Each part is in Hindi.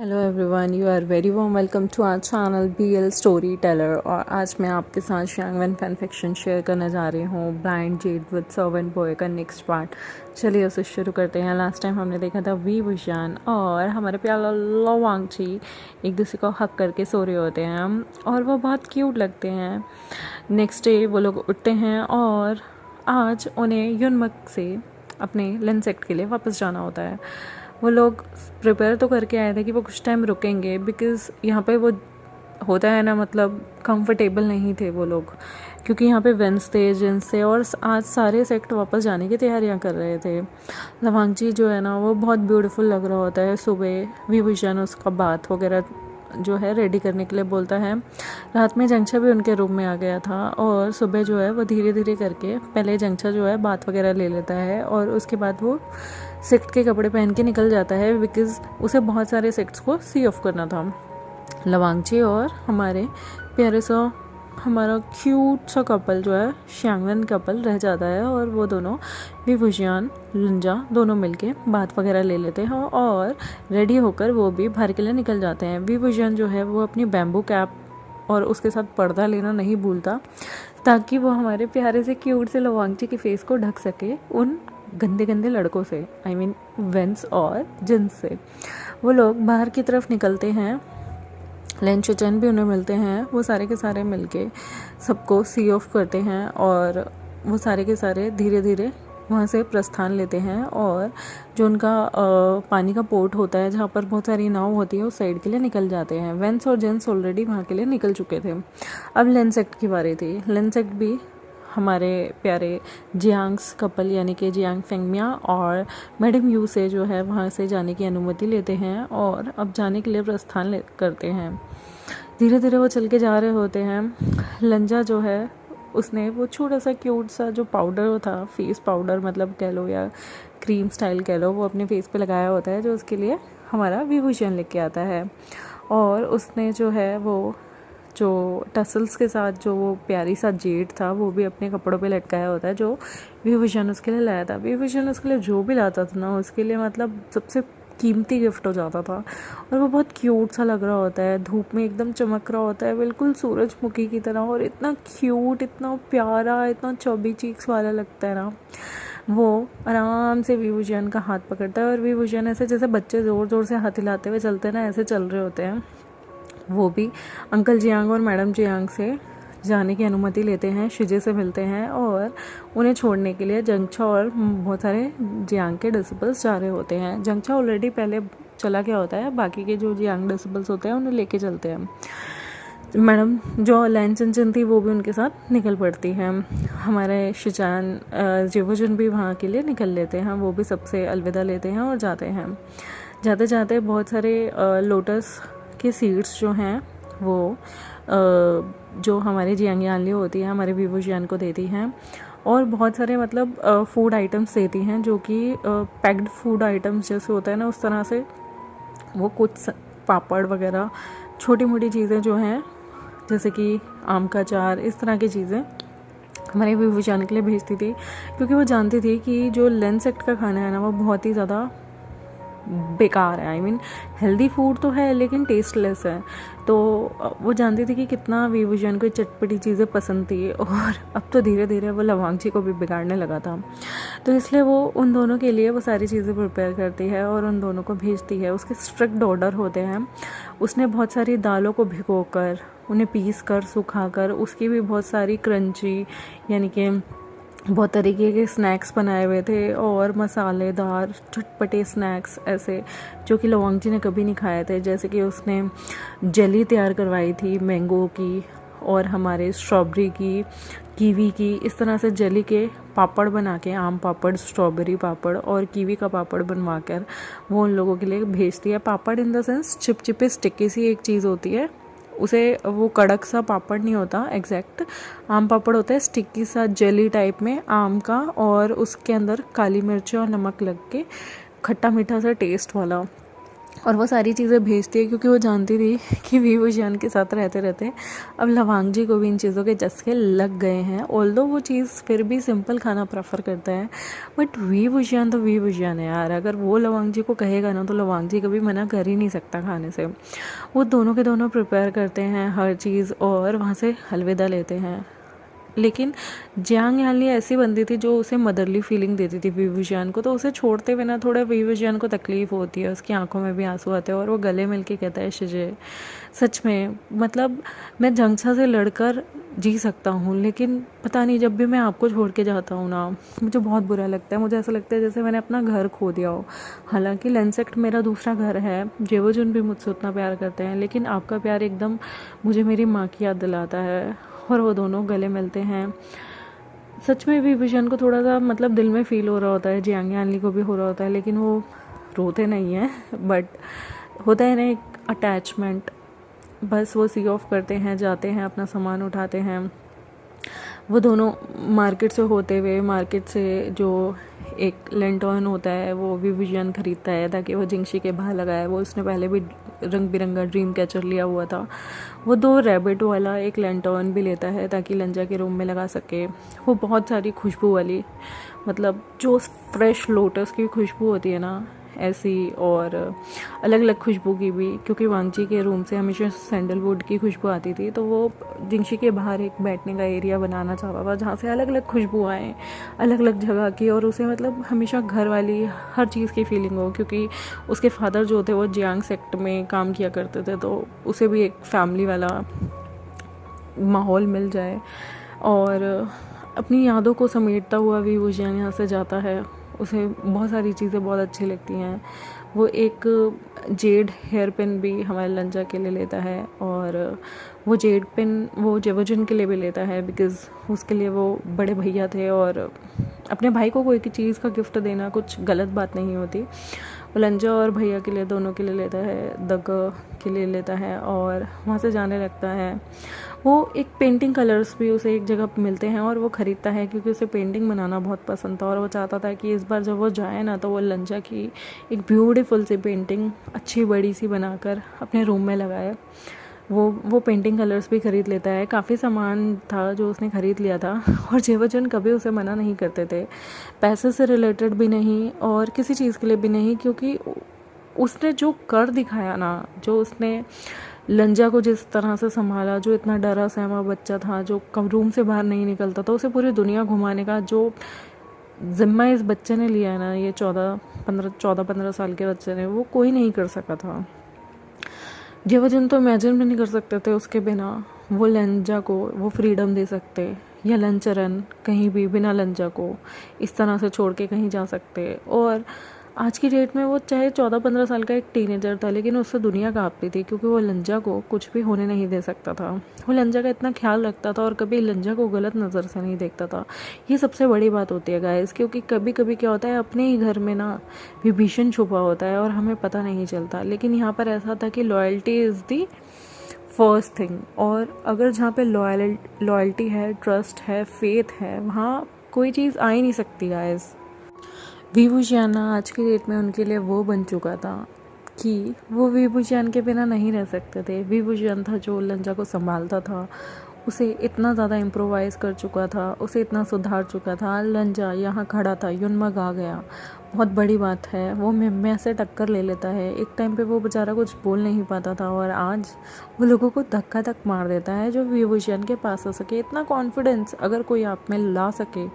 Hello everyone, you are very warm welcome to our channel BL story teller. और आज मैं आपके साथ शैंगवन फैन फिक्शन शेयर करने जा रही हूँ, blind Z with servant boy का नेक्स्ट पार्ट। चलिए उसे शुरू करते हैं। लास्ट टाइम हमने देखा था वी वुशान और हमारे प्याला लो वांगची एक दूसरे को हक करके सो रहे होते हैं और वो बहुत क्यूट लगते हैं। नेक्स्ट डे वो लोग उठते हैं और आज उन्हें युनमक से अपने लंच सेक्ट के लिए वापस जाना होता है। वो लोग प्रिपेयर तो करके आए थे कि वो कुछ टाइम रुकेंगे, बिकॉज़ यहाँ पे वो होता है ना, मतलब कंफर्टेबल नहीं थे वो लोग, क्योंकि यहाँ पे वेंसडे जिन्स थे और आज सारे सेक्ट वापस जाने की तैयारियाँ कर रहे थे। लवांगची जो है ना वो बहुत ब्यूटीफुल लग रहा होता है। सुबह विभूषण उसका बात वगैरह जो है रेडी करने के लिए बोलता है। रात में जंगछा भी उनके रूम में आ गया था और सुबह जो है वो धीरे धीरे करके पहले जंगछा जो है बात वगैरह ले लेता है और उसके बाद वो सेक्ट के कपड़े पहन के निकल जाता है, बिकॉज़ उसे बहुत सारे सेक्ट्स को सी ऑफ करना था। लवांगची और हमारे प्यारे सा हमारा क्यूट सा कपल जो है शैंगवन कपल रह जाता है और वो दोनों विभूषण लंजा दोनों मिलके बात वगैरह ले लेते हैं और रेडी होकर वो भी बाहर के लिए निकल जाते हैं। विभूषण जो है वो अपनी बैम्बू कैप और उसके साथ पर्दा लेना नहीं भूलता, ताकि वो हमारे प्यारे से क्यूट से लवांगची के फेस को ढक सके उन गंदे गंदे लड़कों से, आई मीन वेंस और जिन्स से। वो लोग बाहर की तरफ निकलते हैं। लेन चचन भी उन्हें मिलते हैं। वो सारे के सारे मिलके सबको सी ऑफ करते हैं और वो सारे के सारे धीरे धीरे वहाँ से प्रस्थान लेते हैं और जो उनका पानी का पोर्ट होता है जहाँ पर बहुत सारी नाव होती है उस साइड के लिए निकल जाते हैं। वेंस और जेंस ऑलरेडी वहाँ के लिए निकल चुके थे। अब लेन सेक्ट की बारी थी। लेन सेक्ट भी हमारे प्यारे जियांग्स कपल यानी कि जियांग फेंगमिया और मैडम यू से जो है वहाँ से जाने की अनुमति लेते हैं और अब जाने के लिए प्रस्थान करते हैं। धीरे धीरे वो चल के जा रहे होते हैं। लंजा जो है उसने वो छोटा सा क्यूट सा जो पाउडर था, फेस पाउडर मतलब कह लो या क्रीम स्टाइल कह लो, वो अपने फेस पे लगाया होता है, जो उसके लिए हमारा विभूषण लेके आता है। और उसने जो है वो जो टसल्स के साथ जो वो प्यारी सा जेड था वो भी अपने कपड़ों पे लटकाया होता है, जो विभूषण उसके लिए लाया था। विभूषण उसके लिए जो भी लाता था ना उसके लिए मतलब सबसे कीमती गिफ्ट हो जाता था और वो बहुत क्यूट सा लग रहा होता है। धूप में एकदम चमक रहा होता है, बिल्कुल सूरजमुखी की तरह, और इतना क्यूट, इतना प्यारा, इतना चौबी चीक्स वाला लगता है ना। वो आराम से विभूषण का हाथ पकड़ता है और विभूषण ऐसे जैसे बच्चे ज़ोर ज़ोर से हाथ हिलाते हुए चलते हैं ना, ऐसे चल रहे होते हैं। वो भी अंकल जियांग और मैडम जियांग से जाने की अनुमति लेते हैं, शिजे से मिलते हैं और उन्हें छोड़ने के लिए जंगछा और बहुत सारे जियांग के डिसिपल्स जा रहे होते हैं। जंगछा ऑलरेडी पहले चला गया होता है, बाकी के जो जियांग डिसिपल्स होते हैं उन्हें लेके चलते हैं। मैडम जो लैन चंचन थी वो भी उनके साथ निकल पड़ती हैं। हमारे शिजान जिवोजन भी वहाँ के लिए निकल लेते हैं। वो भी सबसे अलविदा लेते हैं और जाते हैं। जाते जाते बहुत सारे लोटस के सीड्स जो हैं वो जो हमारे जियांग यानली होती है हमारे विभूषण को देती हैं और बहुत सारे मतलब फूड आइटम्स देती हैं, जो कि पैक्ड फूड आइटम्स जैसे होता है ना उस तरह से। वो कुछ पापड़ वगैरह छोटी मोटी चीज़ें जो हैं जैसे कि आम का अचार, इस तरह की चीज़ें हमारे विभूषण के लिए भेजती थी, क्योंकि वो जानती थी कि जो लेन सेक्ट का खाना है ना वो बहुत ही ज़्यादा बेकार है। आई मीन हेल्दी फूड तो है लेकिन टेस्टलेस है। तो वो जानती थी कि कितना विभूषण को चटपटी चीज़ें पसंद थी और अब तो धीरे धीरे वो लवांगची को भी बिगाड़ने लगा था। तो इसलिए वो उन दोनों के लिए वो सारी चीज़ें प्रिपेयर करती है और उन दोनों को भेजती है। उसके स्ट्रिक्ट ऑर्डर होते हैं। उसने बहुत सारी दालों को भिगोकर उन्हें पीस कर सुखाकर उसकी भी बहुत सारी क्रंची यानी कि बहुत तरीके के स्नैक्स बनाए हुए थे और मसालेदार चटपटे स्नैक्स ऐसे, जो कि लवांगची ने कभी नहीं खाए थे। जैसे कि उसने जेली तैयार करवाई थी मैंगो की और हमारे स्ट्रॉबेरी की, कीवी की, इस तरह से जेली के पापड़ बना के, आम पापड़, स्ट्रॉबेरी पापड़ और कीवी का पापड़ बनवा कर वो उन लोगों के लिए भेजती है। पापड़ इन द सेंस चिपचिपे स्टिकी सी एक चीज़ होती है, उसे वो कड़क सा पापड़ नहीं होता, एग्जैक्ट आम पापड़ होता है, स्टिकी सा जेली टाइप में आम का, और उसके अंदर काली मिर्च और नमक लग के खट्टा मीठा सा टेस्ट वाला और वो सारी चीज़ें भेजती है क्योंकि वो जानती थी कि विभूषण के साथ रहते रहते अब लवांग जी को भी इन चीज़ों के चस्के लग गए हैं। ऑल्दो वो चीज़ फिर भी सिंपल खाना प्रेफर करता है, बट विभूषण तो विभूषण है यार। अगर वो लवांग जी को कहेगा ना तो लवांग जी कभी मना कर ही नहीं सकता खाने से। वो दोनों के दोनों प्रिपेयर करते हैं हर चीज़ और वहाँ से अलविदा लेते हैं। लेकिन जियांग यानली ऐसी बंदी थी जो उसे मदरली फीलिंग देती थी विभूषण को, तो उसे छोड़ते हुए ना थोड़ा विभूषण को तकलीफ़ होती है, उसकी आंखों में भी आंसू आते हैं और वो गले मिल के कहता है शिजे सच में मतलब मैं जंगछा से लड़कर जी सकता हूँ, लेकिन पता नहीं जब भी मैं आपको छोड़ के जाता हूँ ना मुझे बहुत बुरा लगता है। मुझे ऐसा लगता है जैसे मैंने अपना घर खो दिया हो। हालांकि लेंसेक्ट मेरा दूसरा घर है, जेवोजुन भी मुझसे उतना प्यार करते हैं, लेकिन आपका प्यार एकदम मुझे मेरी माँ की याद दिलाता है। और वो दोनों गले मिलते हैं। सच में विभूषण को थोड़ा सा मतलब दिल में फ़ील हो रहा होता है, जियांग यानली को भी हो रहा होता है, लेकिन वो रोते नहीं हैं, बट होता है ना एक अटैचमेंट। बस वो सी ऑफ करते हैं, जाते हैं, अपना सामान उठाते हैं। वो दोनों मार्केट से होते हुए, मार्केट से जो एक लेंटर्न होता है वो विभूषण खरीदता है ताकि वो जिंगशी के बाहर लगाए। वो उसने पहले भी रंग बिरंगा ड्रीम कैचर लिया हुआ था। वो 2 रैबिट वाला एक लेंटर्न भी लेता है ताकि लंजा के रूम में लगा सके। वो बहुत सारी खुशबू वाली, मतलब जो फ्रेश लोटस की खुशबू होती है ना ऐसी, और अलग अलग खुशबू की भी, क्योंकि वांगजी के रूम से हमेशा सैंडलवुड की खुशबू आती थी, तो वो जिंगशी के बाहर एक बैठने का एरिया बनाना चाहता था जहाँ से अलग अलग खुशबू आए अलग अलग जगह की, और उसे मतलब हमेशा घर वाली हर चीज़ की फीलिंग हो। क्योंकि उसके फादर जो थे वो जियांग सेक्ट में काम किया करते थे, तो उसे भी एक फैमिली वाला माहौल मिल जाए। और अपनी यादों को समेटता हुआ विभूषण यहाँ से जाता है। उसे बहुत सारी चीज़ें बहुत अच्छी लगती हैं। वो एक जेड हेयर पिन भी हमारे लंजा के लिए लेता है, और वो जेड पिन वो जेवोजुन के लिए भी लेता है, बिकॉज़ उसके लिए वो बड़े भैया थे और अपने भाई को कोई चीज़ का गिफ्ट देना कुछ गलत बात नहीं होती। वो लंजा और भैया के लिए, दोनों के लिए लेता है, दग के लिए लेता है, और वहाँ से जाने लगता है। वो एक पेंटिंग कलर्स भी उसे एक जगह मिलते हैं और वो ख़रीदता है क्योंकि उसे पेंटिंग बनाना बहुत पसंद था, और वो चाहता था कि इस बार जब वो जाए ना तो वो लंजा की एक ब्यूटीफुल सी पेंटिंग अच्छी बड़ी सी बनाकर अपने रूम में लगाए। वो पेंटिंग कलर्स भी ख़रीद लेता है। काफ़ी सामान था जो उसने ख़रीद लिया था, और जेवोजुन कभी उसे मना नहीं करते थे, पैसे से रिलेटेड भी नहीं और किसी चीज़ के लिए भी नहीं, क्योंकि उसने जो कर दिखाया ना, जो उसने लंजा को जिस तरह से संभाला, जो इतना डरा सहमा बच्चा था जो रूम से बाहर नहीं निकलता था, उसे पूरी दुनिया घुमाने का जो ज़िम्मा इस बच्चे ने लिया है ना, ये 14-15 साल के बच्चे ने, वो कोई नहीं कर सका था। जेवोजुन तो इमेजिन भी नहीं कर सकते थे उसके बिना वो लंजा को वो फ्रीडम दे सकते, या लंचरन कहीं भी बिना लंजा को इस तरह से छोड़ के कहीं जा सकते। और आज की डेट में वो चाहे 14-15 साल का एक टीनेजर था, लेकिन उससे दुनिया काँपती थी क्योंकि वो लंजा को कुछ भी होने नहीं दे सकता था। वो लंजा का इतना ख्याल रखता था और कभी लंजा को गलत नज़र से नहीं देखता था। ये सबसे बड़ी बात होती है गाइस, क्योंकि कभी कभी क्या होता है अपने ही घर में ना विभीषण छुपा होता है और हमें पता नहीं चलता। लेकिन यहाँ पर ऐसा था कि loyalty is the first thing, और अगर जहाँ पे लॉयल्टी है, ट्रस्ट है, फेथ है, वहाँ कोई चीज़ आ ही नहीं सकती गाइस। विभूषण आज की डेट में उनके लिए वो बन चुका था कि वो विभूषण के बिना नहीं रह सकते थे। विभूषण था जो लंजा को संभालता था, उसे इतना ज़्यादा इम्प्रोवाइज़ कर चुका था, उसे इतना सुधार चुका था। लंजा यहाँ खड़ा था, युनमग आ गया, बहुत बड़ी बात है। वो मैं से टक्कर ले लेता है। एक टाइम पे वो बेचारा कुछ बोल नहीं पाता था और आज वो लोगों को धक्का तक मार देता है जो विभूषण के पास आ सके। इतना कॉन्फिडेंस अगर कोई आप में ला सके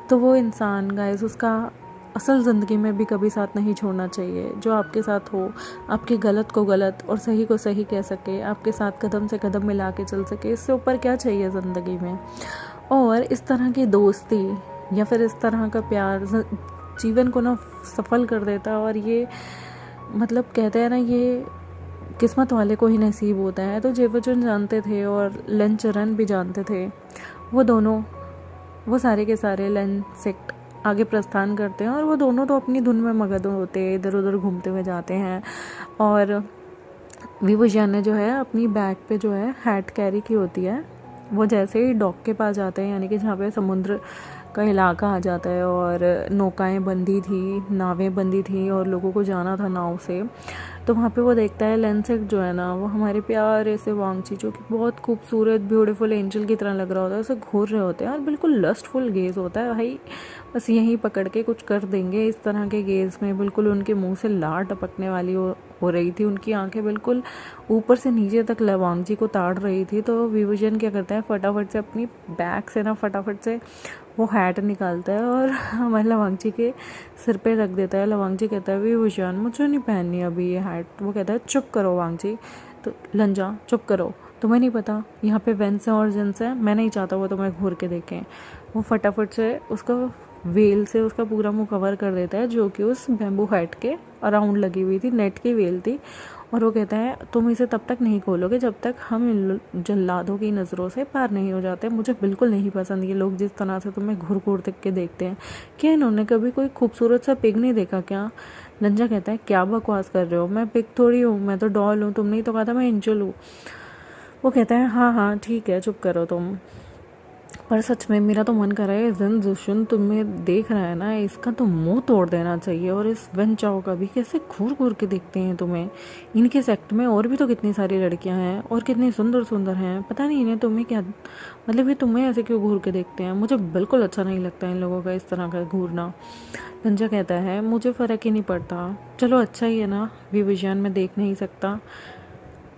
तो वो इंसान गाइस उसका असल ज़िंदगी में भी कभी साथ नहीं छोड़ना चाहिए। जो आपके साथ हो, आपके गलत को गलत और सही को सही कह सके, आपके साथ कदम से कदम मिला के चल सके, इससे ऊपर क्या चाहिए ज़िंदगी में। और इस तरह की दोस्ती या फिर इस तरह का प्यार जीवन को ना सफल कर देता है। और ये मतलब कहते हैं ना, ये किस्मत वाले को ही नसीब होता है। तो जेवोजुन जानते थे और लंचरन भी जानते थे। वो दोनों वो सारे के सारे लन सेक्ट आगे प्रस्थान करते हैं, और वो दोनों तो अपनी धुन में मगन होते हैं, इधर उधर घूमते हुए जाते हैं। और विभूषण ने जो है अपनी बैग पे जो है हैट कैरी की होती है। वो जैसे ही डॉक के पास जाते हैं, यानी कि जहाँ पे समुद्र का इलाका आ जाता है और नौकाएं बंदी थी, नावें बंदी थी और लोगों को जाना था नाव से, तो वहाँ पे वो देखता है लेंसेट जो है ना, वो हमारे प्यारे से वांगची, जो कि बहुत खूबसूरत ब्यूटीफुल एंजल की तरह लग रहा होता है, उसे घूर रहे होते हैं और बिल्कुल लस्टफुल गेज़ होता है भाई, बस यहीं पकड़ के कुछ कर देंगे। इस तरह के गेज़ में बिल्कुल उनके मुंह से लार टपकने वाली हो रही थी, उनकी आंखें बिल्कुल ऊपर से नीचे तक वांगची को ताड़ रही थी। तो विभूषण क्या करता है, फटाफट से अपनी बैग से ना फटाफट से वो हैट निकालता है और हमारे वांगची के सिर पे रख देता है। वांगची कहता है विभूषण मुझे नहीं पहननी अभी ये हैट। वो कहता है चुप करो वांगची। तो लंजा चुप करो, तुम्हें नहीं पता यहाँ पे वेंस है और जेंस है, मैं नहीं चाहता वो तुम्हें घूर के देखें। वो फटाफट से उसका वेल से उसका पूरा मुंह कवर कर देता है, जो कि उस बैम्बू हैट के अराउंड लगी हुई थी, नेट की वेल थी। और वो कहता है तुम इसे तब तक नहीं खोलोगे जब तक हम इन जल्लादों की नज़रों से पार नहीं हो जाते। मुझे बिल्कुल नहीं पसंद ये लोग जिस तरह से तुम्हें घूर घूर तक के देखते हैं। क्या इन्होंने कभी कोई खूबसूरत सा पिग नहीं देखा क्या? लंजा कहता है क्या बकवास कर रहे हो, मैं पिग थोड़ी हूँ, मैं तो डॉल हूँ, तुमने ही तो कहा था मैं एंजल हूँ। वो कहता है हाँ हाँ ठीक है चुप करो तुम, पर सच में मेरा तो मन कर रहा है जिन जुशन तुम्हें देख रहा है ना, इसका तो मुंह तोड़ देना चाहिए। और इस वन चाओ का भी कैसे घूर घूर के देखते हैं तुम्हें। इनके सेक्ट में और भी तो कितनी सारी लड़कियां हैं और कितनी सुंदर सुंदर हैं, पता नहीं इन्हें तुम्हें क्या मतलब, ये तुम्हें ऐसे क्यों घूर के देखते हैं। मुझे बिल्कुल अच्छा नहीं लगता इन लोगों का इस तरह का घूरना। लंजा कहता है मुझे फ़र्क ही नहीं पड़ता, चलो अच्छा ही है ना, विभूषण में देख नहीं सकता,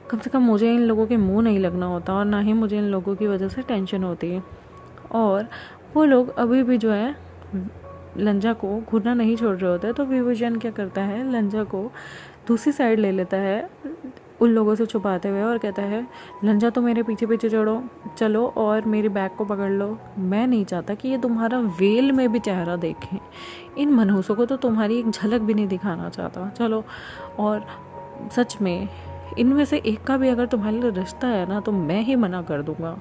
कम से कम मुझे इन लोगों के मुंह नहीं लगना होता और ना ही मुझे इन लोगों की वजह से टेंशन होती है। और वो लोग अभी भी जो है लंजा को घूरना नहीं छोड़ रहे होते। तो विभूषण क्या करता है, लंजा को दूसरी साइड ले लेता है उन लोगों से छुपाते हुए और कहता है लंजा तो मेरे पीछे पीछे चलो और मेरी बैग को पकड़ लो। मैं नहीं चाहता कि ये तुम्हारा वेल में भी चेहरा देखें, इन मनहूसों को तो तुम्हारी एक झलक भी नहीं दिखाना चाहता। चलो, और सच में इनमें से एक का भी अगर तुम्हारे लिए रिश्ता है ना तो मैं ही मना कर दूंगा।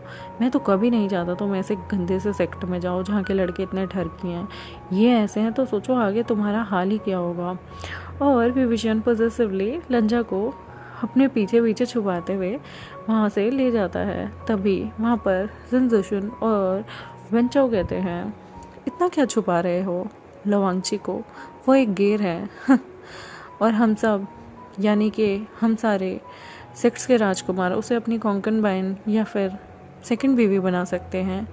मैं तो कभी नहीं चाहता तुम ऐसे गंदे से सेक्ट में जाओ जहाँ के लड़के इतने ठरकी हैं। ये ऐसे हैं तो सोचो आगे तुम्हारा हाल ही क्या होगा। और विभूषण पॉजिटिवली लंजा को अपने पीछे पीछे छुपाते हुए वहाँ से ले जाता है। तभी वहाँ पर जिनजुशन और वेंचाओ कहते हैं इतना क्या छुपा रहे हो लवांगची को, वो एक गेर है और हम सब यानी कि हम सारे सेक्ट्स के राजकुमार उसे अपनी कॉन्कनबाइन या फिर सेकंड बीवी बना सकते हैं,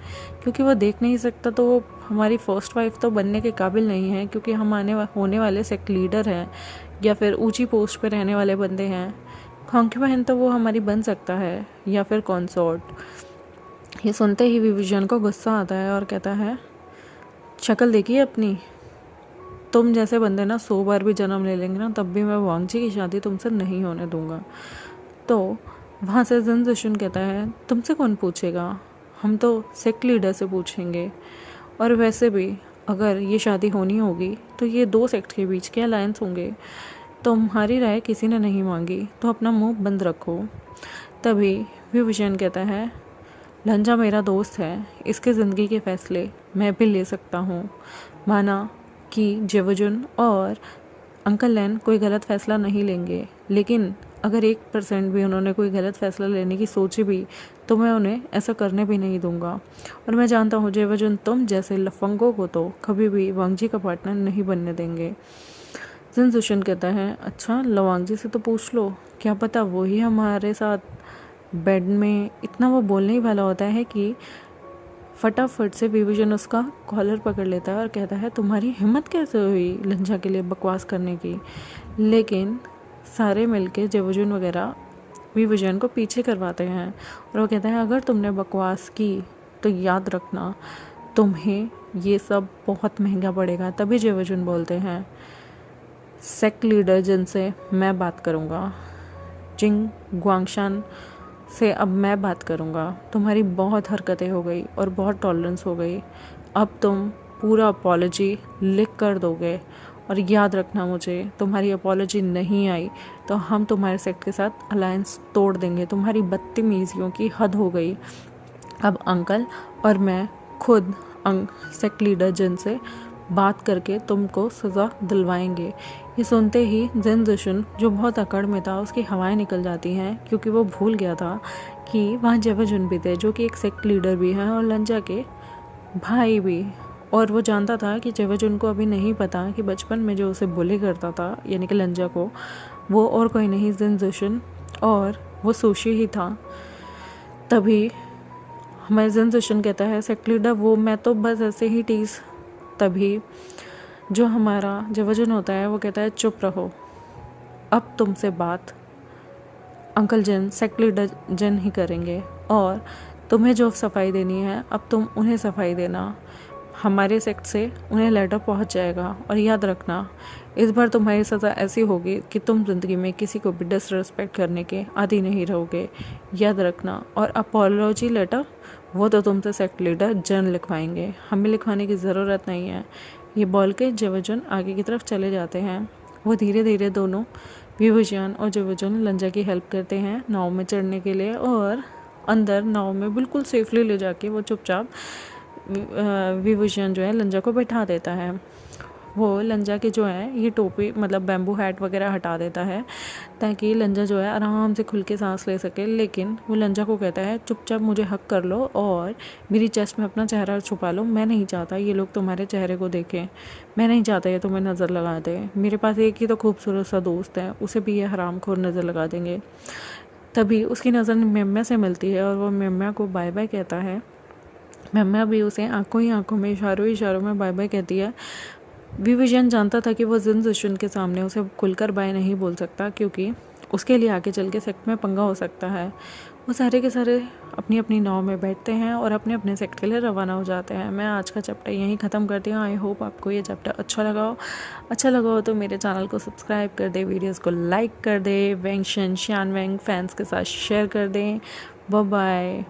क्योंकि वो देख नहीं सकता तो वो हमारी फर्स्ट वाइफ तो बनने के काबिल नहीं है, क्योंकि हम होने वाले सेक्ट लीडर हैं या फिर ऊंची पोस्ट पे रहने वाले बंदे हैं। कॉन्कनबाइन तो वो हमारी बन सकता है या फिर कॉन्सोर्ट। ये सुनते ही विभूषण को गुस्सा आता है और कहता है शक्ल देखिए अपनी, तुम जैसे बंदे ना 100 बार भी जन्म ले लेंगे ना तब भी मैं वांगची की शादी तुमसे नहीं होने दूंगा। तो वहाँ से जिनजुशन कहता है तुमसे कौन पूछेगा, हम तो सेक्ट लीडर से पूछेंगे। और वैसे भी अगर ये शादी होनी होगी तो ये 2 सेक्ट के बीच के अलायंस होंगे। तुम्हारी राय किसी ने नहीं मांगी तो अपना मुंह बंद रखो। तभी विभूषण कहता है लंजा मेरा दोस्त है, इसके ज़िंदगी के फैसले मैं भी ले सकता हूँ। माना कि जेवजुन और अंकल लैन कोई गलत फ़ैसला नहीं लेंगे, लेकिन अगर 1% भी उन्होंने कोई गलत फ़ैसला लेने की सोची भी तो मैं उन्हें ऐसा करने भी नहीं दूंगा। और मैं जानता हूँ जेवजुन तुम जैसे लफंगों को तो कभी भी वांगजी का पार्टनर नहीं बनने देंगे। जिनजुशन कहता है अच्छा लवांगजी से तो पूछ लो, क्या पता वो ही हमारे साथ बेड में। इतना वो बोलने ही वाला होता है कि फटाफट से विभूषण उसका कॉलर पकड़ लेता है और कहता है तुम्हारी हिम्मत कैसे हुई लंजा के लिए बकवास करने की। लेकिन सारे मिलके जेवजुन वगैरह विभूषण को पीछे करवाते हैं और वो कहता है अगर तुमने बकवास की तो याद रखना तुम्हें ये सब बहुत महंगा पड़ेगा। तभी जेवजुन बोलते हैं सेक्ट लीडर जिनसे मैं बात करूँगा, जिंग ग्वांगशान से अब मैं बात करूँगा। तुम्हारी बहुत हरकतें हो गई और बहुत टॉलरेंस हो गई, अब तुम पूरा अपॉलॉजी लिख कर दोगे। और याद रखना मुझे तुम्हारी अपॉलॉजी नहीं आई तो हम तुम्हारे सेक्ट के साथ अलायंस तोड़ देंगे। तुम्हारी बदतमीजियों की हद हो गई। अब अंकल और मैं खुद सेक्ट लीडर जिनसे बात करके तुमको सज़ा दिलवाएंगे। ये सुनते ही जिनजुशन जो बहुत अकड़ में था उसकी हवाएं निकल जाती हैं, क्योंकि वो भूल गया था कि वहाँ जेवजुन भी थे जो कि एक सेक्ट लीडर भी हैं और लंजा के भाई भी। और वो जानता था कि जेवजुन को अभी नहीं पता कि बचपन में जो उसे बुली करता था यानी कि लंजा को, वो और कोई नहीं जिन जुशन और वो सुशी ही था। तभी हमारे जिन जुशन कहता है सेक्ट लीडर वो मैं तो बस ऐसे ही टीज। तभी जो हमारा जवाजुन होता है वो कहता है चुप रहो, अब तुमसे बात अंकल जिन सेक्ट लीडर जिन ही करेंगे और तुम्हें जो सफाई देनी है अब तुम उन्हें सफाई देना। हमारे सेक्ट से उन्हें लेटर पहुंच जाएगा और याद रखना इस बार तुम्हारी सज़ा ऐसी होगी कि तुम ज़िंदगी में किसी को भी डिसरिस्पेक्ट करने के आदी नहीं रहोगे, याद रखना। और अपोलॉजी लेटर वो तो तुमसे सेक्ट लीडर जन लिखवाएंगे, हमें लिखवाने की ज़रूरत नहीं है। ये बोल के जवाजुन आगे की तरफ चले जाते हैं। वो धीरे धीरे दोनों विवुजियान और जवाजुन लंजा की हेल्प करते हैं नाव में चढ़ने के लिए और अंदर नाव में बिल्कुल सेफली ले जाके वो चुपचाप विवुजियान जो है लंजा को बैठा देता है। वो लंजा के जो है ये टोपी मतलब बैम्बू हैट वगैरह हटा देता है ताकि लंजा जो है आराम से खुल के सांस ले सके। लेकिन वो लंजा को कहता है चुपचाप मुझे हक कर लो और मेरी चेस्ट में अपना चेहरा छुपा लो, मैं नहीं चाहता ये लोग तुम्हारे चेहरे को देखें, मैं नहीं चाहता ये तुम्हें नज़र लगा दे। मेरे पास एक ही तो खूबसूरत सा दोस्त है, उसे भी ये हरामखोर नज़र लगा देंगे। तभी उसकी नज़र मेम्या से मिलती है और वो मेम्या को बाय बाय कहता है। मेम्या भी उसे आंखों ही आंखों में इशारों में बाय बाय कहती है। विवुजियान जानता था कि वो जिन जुशन के सामने उसे खुलकर बाय नहीं बोल सकता क्योंकि उसके लिए आगे चल के सेक्ट में पंगा हो सकता है। वो सारे के सारे अपनी अपनी नाव में बैठते हैं और अपने अपने सेक्ट के लिए रवाना हो जाते हैं। मैं आज का चैप्टर यहीं ख़त्म करती हूँ। आई होप आपको ये चैप्टर अच्छा लगा हो तो मेरे चैनल को सब्सक्राइब कर दे, वीडियोज़ को लाइक कर दे, वेंगशन शियान वेंग फैंस के साथ शेयर कर दें। Bye bye.